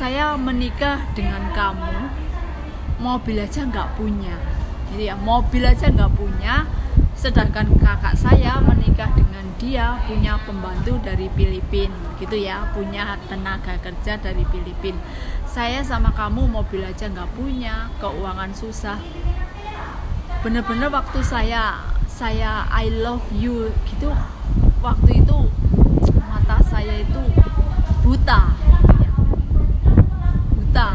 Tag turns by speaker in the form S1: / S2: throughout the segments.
S1: saya menikah dengan kamu, mobil aja nggak punya. Jadi ya, mobil aja nggak punya, sedangkan kakak saya menikah dengan dia punya pembantu dari Filipina, gitu ya, punya tenaga kerja dari Filipina. Saya sama kamu mobil aja nggak punya, keuangan susah. Bener-bener waktu saya I love you gitu, waktu itu mata saya itu buta, gitu ya. Buta.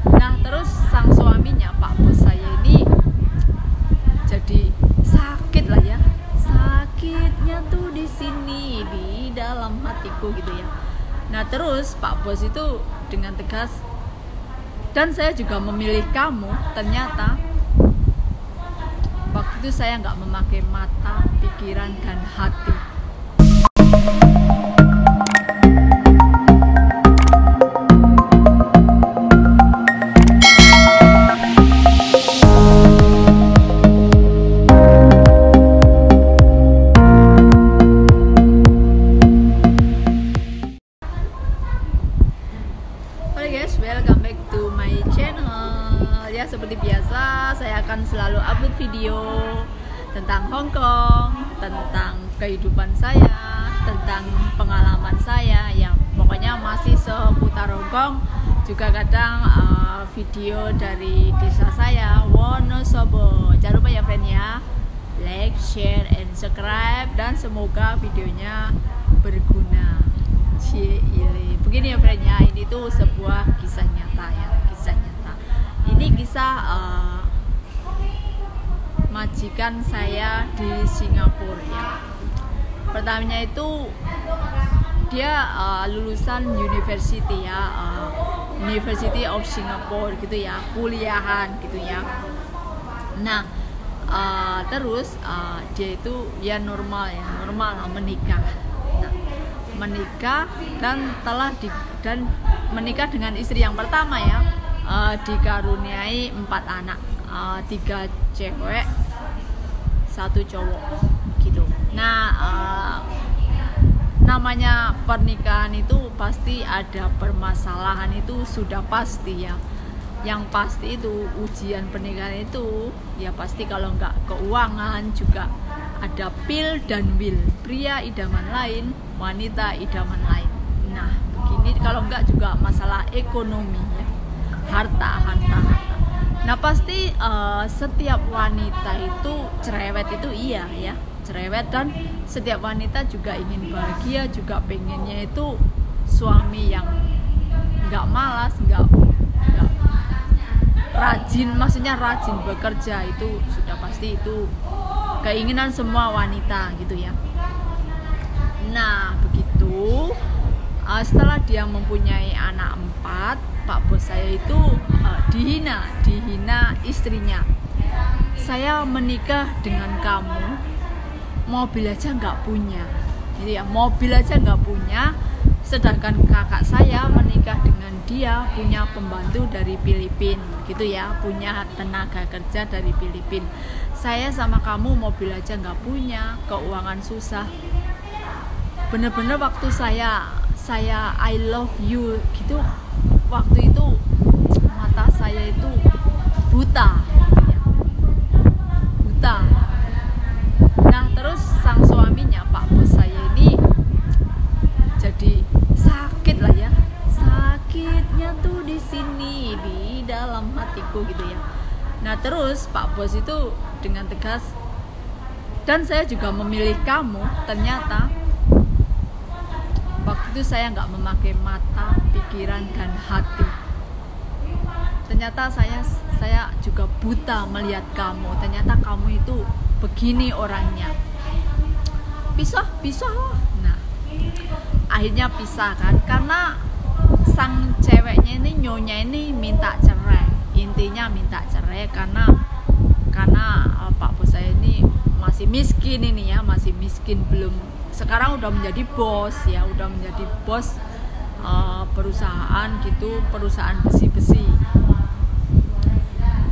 S1: Nah terus sang suaminya, Pak Bos saya ini jadi sakit lah ya, sakitnya tuh di sini, di dalam hatiku gitu ya. Nah terus Pak Bos itu dengan tegas, dan saya juga memilih kamu. Ternyata waktu itu saya nggak memakai mata, pikiran, dan hati. Oke guys, welcome back to my channel. Ya seperti biasa, saya akan selalu upload video tentang Hong Kong, tentang kehidupan saya, tentang pengalaman saya. Ya pokoknya masih seputar Hong Kong. Juga kadang video dari desa saya, Wonosobo. Jangan lupa ya friend ya, like, share, and subscribe. Dan semoga videonya berguna. Begini ya friend ya, ini tuh sebuah kisah nyata ya, kisah nyata. Ini kisah majikan saya di Singapura ya. Pertamanya itu dia lulusan university ya, University of Singapore gitu ya, kuliahan gitu ya. Nah terus dia itu ya normal menikah. Menikah dan menikah dengan istri yang pertama ya, dikaruniai 4 anak, 3 cewek 1 cowok gitu. Nah namanya pernikahan itu pasti ada permasalahan, itu sudah pasti ya. Yang pasti itu ujian pernikahan itu ya pasti, kalau nggak keuangan juga ada pil dan will, pria idaman lain, wanita idaman lain. Nah begini, kalau enggak juga masalah ekonomi ya, harta. Nah pasti setiap wanita itu cerewet, itu iya ya, cerewet. Dan setiap wanita juga ingin bahagia, juga pengennya itu suami yang enggak malas, enggak rajin, maksudnya rajin bekerja. Itu sudah pasti, itu keinginan semua wanita gitu ya. Nah begitu, setelah dia mempunyai anak 4, Pak Bos saya itu dihina istrinya. Saya menikah dengan kamu, mobil aja nggak punya. Jadi ya, mobil aja nggak punya, sedangkan kakak saya menikah dengan dia punya pembantu dari Filipina gitu ya, punya tenaga kerja dari Filipina. Saya sama kamu mobil aja nggak punya, keuangan susah. Bener-bener waktu saya I love you gitu, waktu itu mata saya itu buta, gitu ya. Buta. Nah terus sang suaminya, Pak Bos saya ini jadi sakit lah ya, sakitnya tuh di sini, di dalam hatiku gitu ya. Nah terus Pak Bos itu dengan tegas, dan saya juga memilih kamu. Ternyata waktu itu saya nggak memakai mata, pikiran, dan hati. Ternyata saya juga buta melihat kamu. Ternyata kamu itu begini orangnya. Pisah. Nah akhirnya pisah kan, karena sang ceweknya ini, nyonya ini minta cerai. Intinya minta cerai karena Pak Bos saya ini masih miskin ini ya, masih miskin, belum, sekarang udah menjadi bos ya, udah menjadi bos perusahaan gitu, perusahaan besi.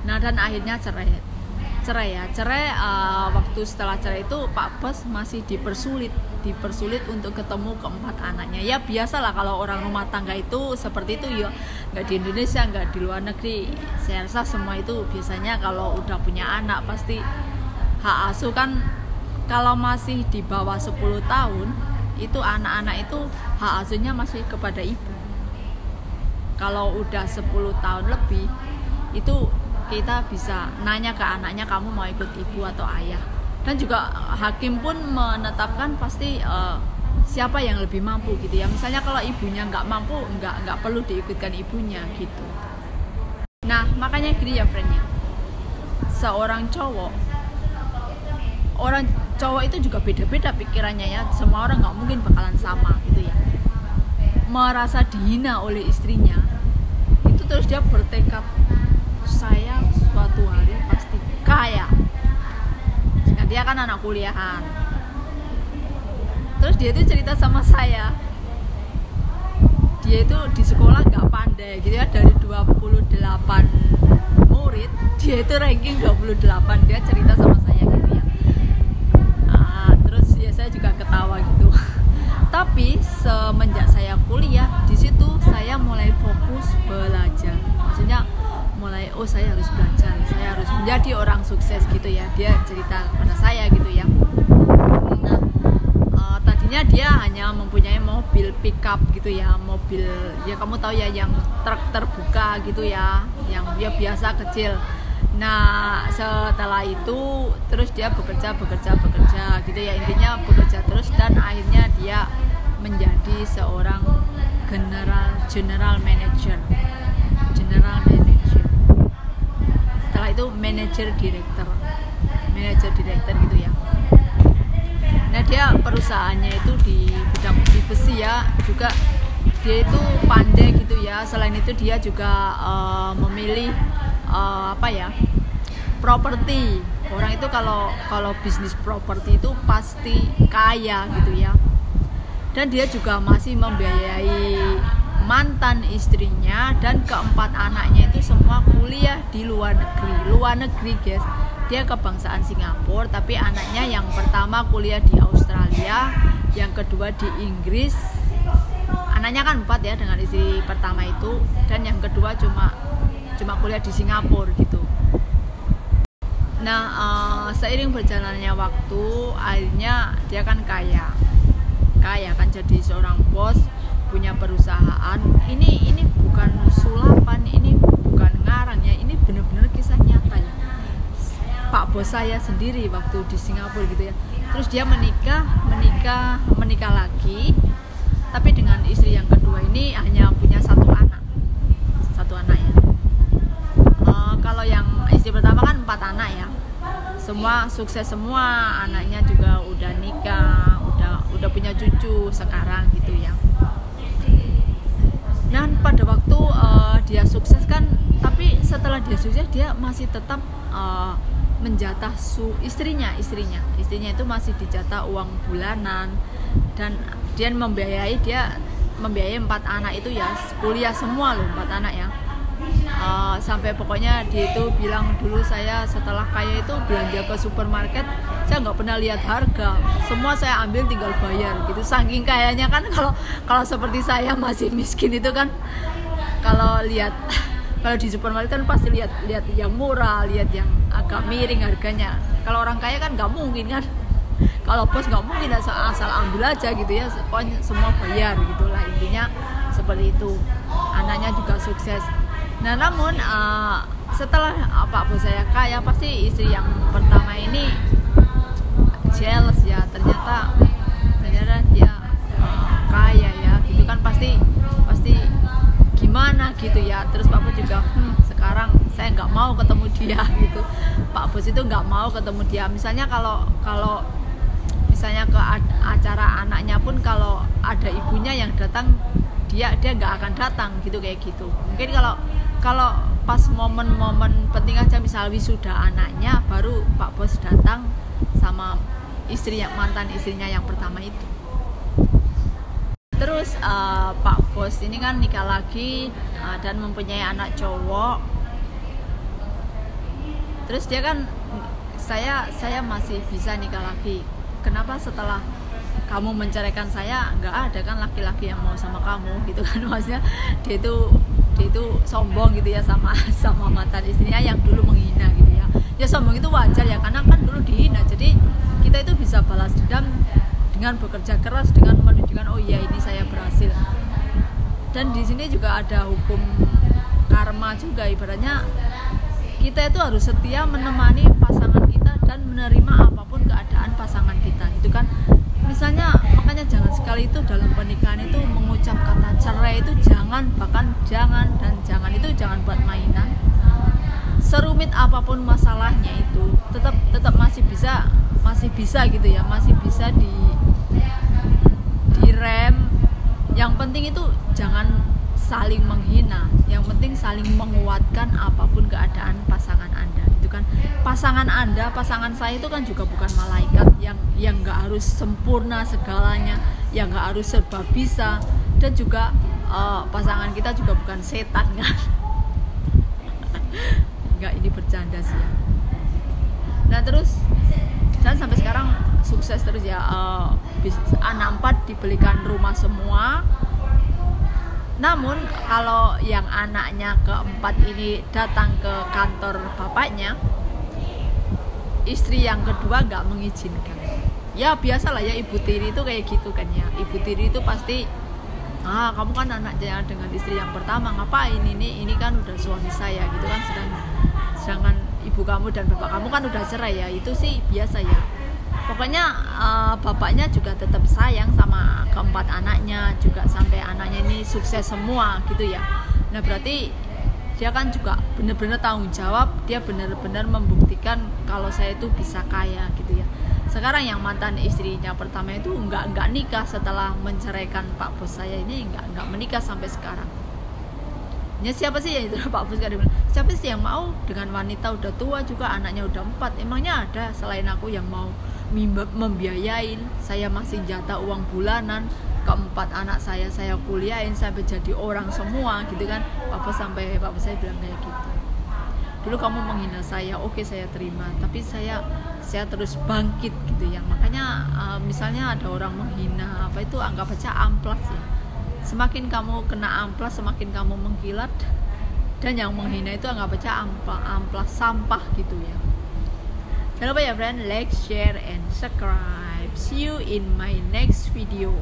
S1: Nah dan akhirnya cerai. Waktu setelah cerai itu Pak Bos masih dipersulit dipersulit untuk ketemu keempat anaknya. Ya biasalah kalau orang rumah tangga itu seperti itu ya, nggak di Indonesia, nggak di luar negeri. Saya rasa semua itu biasanya kalau udah punya anak pasti hak asuh kan, kalau masih di bawah 10 tahun itu anak-anak itu hak asuhnya masih kepada ibu. Kalau udah 10 tahun lebih itu kita bisa nanya ke anaknya, kamu mau ikut ibu atau ayah. Dan juga hakim pun menetapkan pasti siapa yang lebih mampu gitu ya. Misalnya kalau ibunya nggak mampu, nggak perlu diikutkan ibunya gitu. Nah makanya gini ya friendnya, seorang cowok, orang cowok itu juga beda-beda pikirannya ya. Semua orang nggak mungkin bakalan sama gitu ya. Merasa dihina oleh istrinya itu terus dia bertekad, saya suatu hari pasti kaya. Dia kan anak kuliahan, terus dia itu cerita sama saya, dia itu di sekolah gak pandai gitu ya, dari 28 murid dia itu ranking 28, dia cerita sama saya gitu ya. Terus ya saya juga ketawa gitu. Tapi semenjak saya kuliah di situ saya mulai fokus belajar, maksudnya mulai saya harus belajar, saya harus menjadi orang sukses gitu ya. Dia cerita kepada saya gitu ya. Nah tadinya dia hanya mempunyai mobil pickup gitu ya, mobil ya kamu tahu ya yang truk terbuka gitu ya, yang dia biasa kecil. Nah setelah itu terus dia bekerja gitu ya, intinya bekerja terus dan akhirnya dia menjadi seorang general manager. Setelah itu manajer direktur gitu ya. Nah dia perusahaannya itu di bidang besi ya, juga dia itu pandai gitu ya. Selain itu dia juga memilih properti. Orang itu kalau bisnis properti itu pasti kaya gitu ya. Dan dia juga masih membiayai mantan istrinya dan keempat anaknya itu semua kuliah di luar negeri guys. Dia kebangsaan Singapura, tapi anaknya yang pertama kuliah di Australia, yang kedua di Inggris. Anaknya kan 4 ya dengan istri pertama itu, dan yang kedua cuma kuliah di Singapura gitu. Nah seiring berjalannya waktu akhirnya dia kan kaya kan, jadi seorang bos, punya perusahaan. Ini bukan sulapan, ini bukan ngarang ya, ini benar-benar kisah nyata ya. Pak bos saya sendiri waktu di Singapura gitu ya. Terus dia menikah lagi, tapi dengan istri yang kedua ini hanya punya satu anak ya. Kalau yang istri pertama kan 4 anak ya, semua sukses semua, anaknya juga udah nikah, udah punya cucu sekarang gitu ya. Nah pada waktu dia sukses kan, tapi setelah dia sukses dia masih tetap menjatah istrinya itu masih dijatah uang bulanan, dan dia membiayai 4 anak itu ya, kuliah semua loh 4 anak ya. Sampai pokoknya dia itu bilang, dulu saya setelah kaya itu belanja ke supermarket saya nggak pernah lihat harga, semua saya ambil tinggal bayar gitu, saking kayanya kan. Kalau seperti saya masih miskin itu kan, kalau di supermarket kan pasti lihat yang murah, lihat yang agak miring harganya. Kalau orang kaya kan nggak mungkin kan, kalau bos nggak mungkin asal ambil aja gitu ya, pokoknya semua bayar gitulah, intinya seperti itu. Anaknya juga sukses. Nah namun setelah Pak bos saya kaya, pasti istri yang pertama ini jealous ya, ternyata dia kaya ya gitu kan, pasti gimana gitu ya. Terus Pak bos juga sekarang saya nggak mau ketemu dia gitu. Pak bos itu nggak mau ketemu dia. Misalnya kalau misalnya ke acara anaknya pun, kalau ada ibunya yang datang, dia nggak akan datang gitu, kayak gitu. Mungkin kalau pas momen-momen penting aja, misal wisuda anaknya, baru Pak bos datang sama mantan istrinya yang pertama itu. Terus Pak bos ini kan nikah lagi dan mempunyai anak cowok. Terus dia kan, saya masih bisa nikah lagi. Kenapa setelah kamu menceraikan saya, nggak ada kan laki-laki yang mau sama kamu gitu kan. Maksudnya dia itu sombong gitu ya sama mantan istrinya yang dulu menghina gitu ya. Ya sombong itu wajar ya, karena kan dulu dihina. Jadi kita itu bisa balas dendam dengan bekerja keras, dengan menunjukkan oh iya ini saya berhasil. Dan di sini juga ada hukum karma juga, ibaratnya kita itu harus setia menemani pasangan kita dan menerima apapun keadaan pasangan kita. Itu kan misalnya, makanya jangan sekali itu dalam pernikahan itu mengucap kata cerai itu jangan, bahkan jangan, dan jangan itu jangan buat mainan. Serumit apapun masalahnya itu tetap masih bisa gitu ya, masih bisa direm. Yang penting itu jangan saling menghina, yang penting saling menguatkan apapun keadaan pasangan Anda. Itu kan pasangan Anda, pasangan saya itu kan juga bukan malaikat yang nggak harus sempurna segalanya, yang nggak harus serba bisa, dan juga pasangan kita juga bukan setan kan. Nggak, ini bercanda sih ya. Nah terus, dan sampai sekarang sukses terus ya, anak 4 dibelikan rumah semua. Namun kalau yang anaknya keempat ini datang ke kantor bapaknya, istri yang kedua nggak mengizinkan. Ya biasalah ya, ibu tiri itu kayak gitu kan ya. Ibu tiri itu pasti, kamu kan anaknya dengan istri yang pertama, ngapain ini kan udah suami saya gitu kan. Sedangkan ibu kamu dan bapak kamu kan udah cerai ya. Itu sih biasa ya. Pokoknya bapaknya juga tetap sayang sama keempat anaknya, juga sampai anaknya ini sukses semua gitu ya. Nah berarti dia kan juga benar-benar tanggung jawab, dia benar-benar membuktikan kalau saya itu bisa kaya gitu ya. Sekarang yang mantan istrinya pertama itu nggak nikah setelah menceraikan Pak Bos saya ini, nggak menikah sampai sekarang. Ya siapa sih yang itu Pak Bos bilang, siapa sih yang mau dengan wanita udah tua juga, anaknya udah 4, emangnya ada selain aku yang mau membiayain, saya masih jatah uang bulanan, keempat anak saya kuliahin sampai jadi orang semua gitu kan. Pak Bos saya bilang kayak gitu, dulu kamu menghina saya, oke saya terima, tapi saya terus bangkit gitu ya. Makanya misalnya ada orang menghina apa itu, anggap aja amplas ya. Semakin kamu kena amplas, semakin kamu mengkilat, dan yang menghina itu anggap aja amplas sampah gitu ya. Jangan lupa ya friend, like, share, and subscribe. See you in my next video.